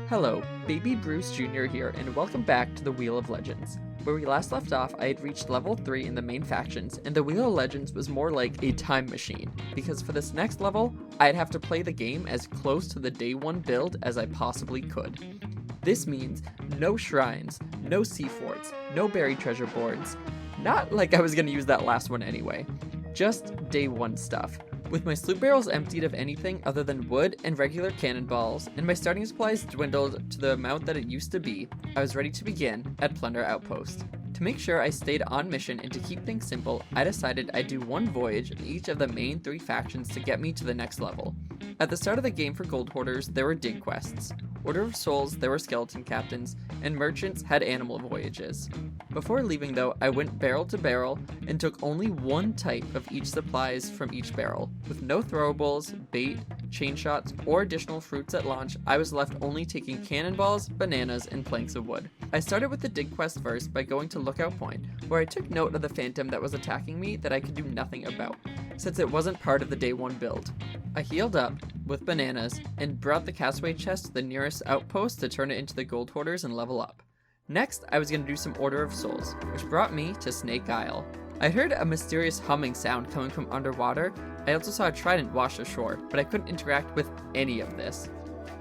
Hello, Baby Bruce Jr. here, and welcome back to the Wheel of Legends. Where we last left off, I had reached level 3 in the main factions, and the Wheel of Legends was more like a time machine, because for this next level, I'd have to play the game as close to the day 1 build as I possibly could. This means no shrines, no sea forts, no buried treasure boards, not like I was going to use that last one anyway, just day 1 stuff. With my sloop barrels emptied of anything other than wood and regular cannonballs, and my starting supplies dwindled to the amount that it used to be, I was ready to begin at Plunder Outpost. To make sure I stayed on mission and to keep things simple, I decided I'd do one voyage in each of the main 3 factions to get me to the next level. At the start of the game for gold hoarders, there were dig quests. Order of Souls, there were skeleton captains, and merchants had animal voyages. Before leaving though, I went barrel to barrel and took only one type of each supplies from each barrel. With no throwables, bait, chain shots, or additional fruits at launch, I was left only taking cannonballs, bananas, and planks of wood. I started with the dig quest first by going to Lookout Point, where I took note of the phantom that was attacking me that I could do nothing about, since it wasn't part of the day 1 build. I healed up with bananas and brought the castaway chest to the nearest outpost to turn it into the gold hoarders and level up. Next, I was going to do some Order of Souls, which brought me to Snake Isle. I heard a mysterious humming sound coming from underwater. I also saw a trident wash ashore, but I couldn't interact with any of this.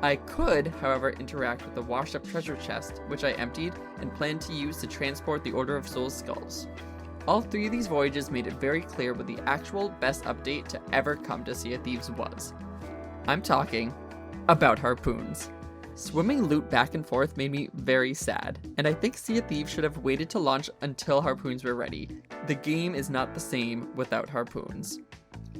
I could, however, interact with the washed up treasure chest, which I emptied and planned to use to transport the Order of Souls skulls. All 3 of these voyages made it very clear what the actual best update to ever come to Sea of Thieves was. I'm talking about Harpoons. Swimming loot back and forth made me very sad, and I think Sea of Thieves should have waited to launch until Harpoons were ready. The game is not the same without Harpoons.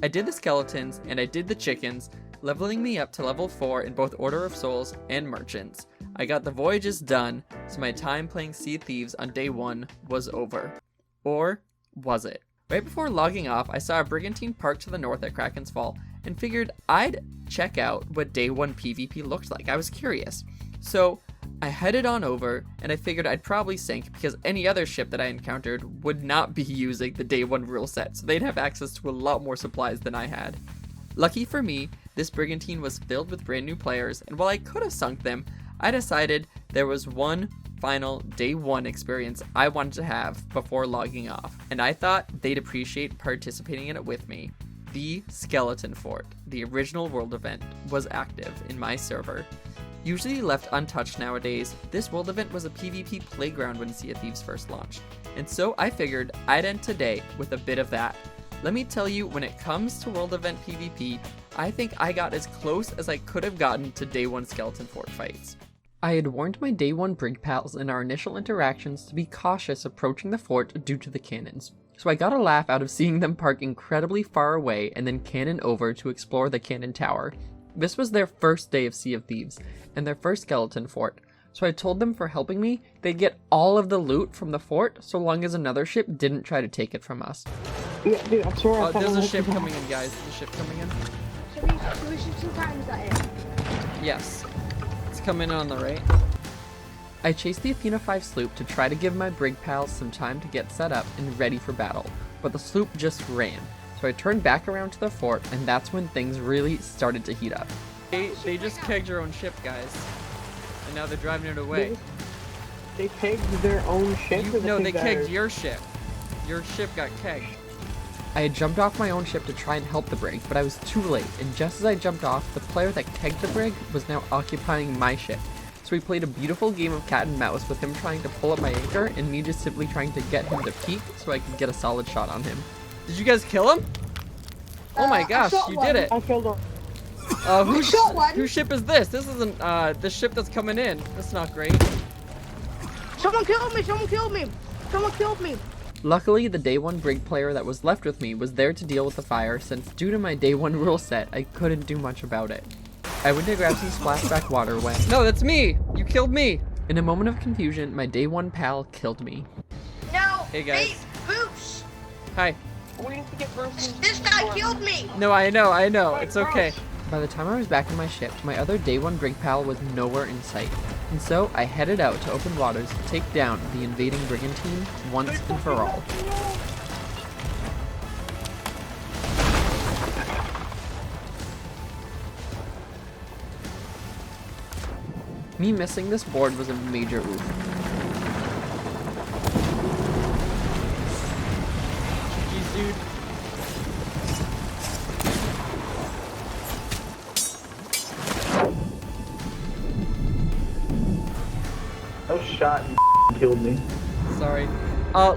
I did the skeletons, and I did the chickens, leveling me up to level 4 in both Order of Souls and Merchants. I got the voyages done, so my time playing Sea of Thieves on day 1 was over. Or was it? Right before logging off, I saw a brigantine parked to the north at Kraken's Fall, and figured I'd check out what day 1 PvP looked like. I was curious. So I headed on over, and I figured I'd probably sink because any other ship that I encountered would not be using the day 1 rule set, so they'd have access to a lot more supplies than I had. Lucky for me, this brigantine was filled with brand new players, and while I could have sunk them, I decided there was one final day 1 experience I wanted to have before logging off, and I thought they'd appreciate participating in it with me. The Skeleton Fort, the original world event, was active in my server. Usually left untouched nowadays, this world event was a PvP playground when Sea of Thieves first launched, and so I figured I'd end today with a bit of that. Let me tell you, when it comes to world event PvP, I think I got as close as I could have gotten to day 1 Skeleton Fort fights. I had warned my day 1 brig pals in our initial interactions to be cautious approaching the fort due to the cannons, so I got a laugh out of seeing them park incredibly far away and then cannon over to explore the cannon tower. This was their first day of Sea of Thieves, and their first skeleton fort, so I told them for helping me, they'd get all of the loot from the fort so long as another ship didn't try to take it from us. Yeah, dude, I'm sorry. There's a ship coming in, guys. There's a ship coming in. Should we shoot some times at it? Yes. It's coming in on the right. I chased the Athena 5 sloop to try to give my brig pals some time to get set up and ready for battle, but the sloop just ran, so I turned back around to the fort, and that's when things really started to heat up. They just kegged your own ship, guys, and now they're driving it away. They pegged their own ship? No, they kegged your ship. Your ship got kegged. I had jumped off my own ship to try and help the brig, but I was too late, and just as I jumped off, the player that kegged the brig was now occupying my ship. So we played a beautiful game of cat and mouse with him trying to pull up my anchor and me just simply trying to get him to peek so I could get a solid shot on him. Did you guys kill him? Oh my gosh, you did it! I killed him. Whose ship is this? This isn't the ship that's coming in. That's not great. Someone killed me! Someone killed me! Someone killed me! Luckily, the day 1 brig player that was left with me was there to deal with the fire, since due to my day 1 rule set, I couldn't do much about it. I went to grab some splashback water when— No, that's me! You killed me! In a moment of confusion, my day 1 pal killed me. No! Hey guys. Hey, Boots! Hi. We need to get Bruce. This guy killed me! No, I know, it's okay. By the time I was back in my ship, my other day 1 brig pal was nowhere in sight, and so I headed out to open waters to take down the invading brigantine once and for all. Me missing this board was a major oof. GG's, dude. No shot, you killed me. Sorry.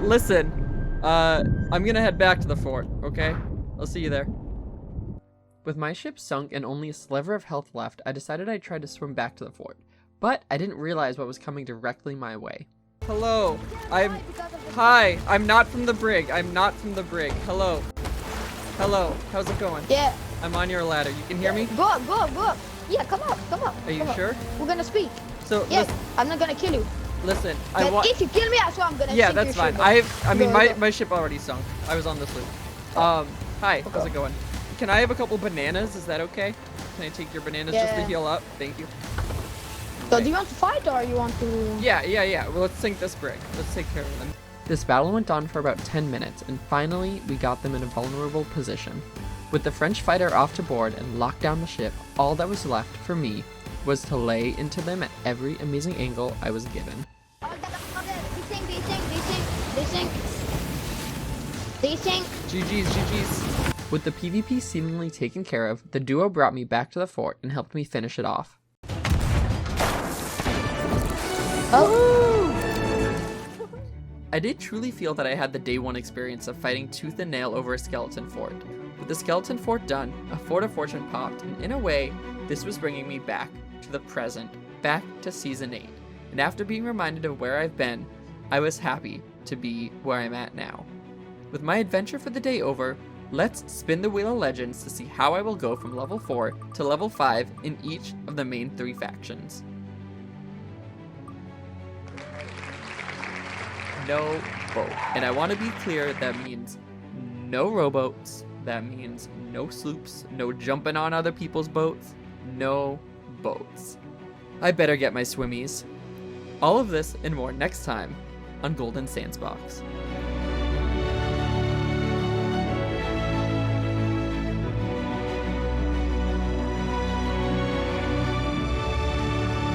Listen. I'm gonna head back to the fort, okay? I'll see you there. With my ship sunk and only a sliver of health left, I decided I'd try to swim back to the fort. But I didn't realize what was coming directly my way. Hello. Hi. I'm not from the brig. I'm not from the brig. Hello. Hello. How's it going? Yeah. I'm on your ladder. You can hear me? Go up, go up, go up. Yeah, come up, come up. Are you come up. sure? We're gonna speak. So, Yes, I'm not gonna kill you. listen, But if you kill me, I swear I'm gonna Yeah, sink that's your fine. ship. I mean, Go, go. my ship already sunk. I was on this loop. Hi. How's it going? Can I have a couple bananas? Is that okay? Can I take your bananas just to Yeah. heal up? Thank you. So do you want to fight or you want to? Yeah. Well, let's sink this brig. Let's take care of them. This battle went on for about 10 minutes, and finally, we got them in a vulnerable position. With the French fighter off to board and locked down the ship, all that was left for me was to lay into them at every amazing angle I was given. They sink. GG's. With the PvP seemingly taken care of, the duo brought me back to the fort and helped me finish it off. Oh. I did truly feel that I had the day one experience of fighting tooth and nail over a skeleton fort. With the skeleton fort done, a fort of fortune popped, and in a way, this was bringing me back to the present, back to Season 8. And after being reminded of where I've been, I was happy to be where I'm at now. With my adventure for the day over, let's spin the Wheel of Legends to see how I will go from level 4 to level 5 in each of the main 3 factions. No boat. And I want to be clear, that means no rowboats, that means no sloops, no jumping on other people's boats, no boats. I better get my swimmies. All of this and more next time on Golden Sandsbox.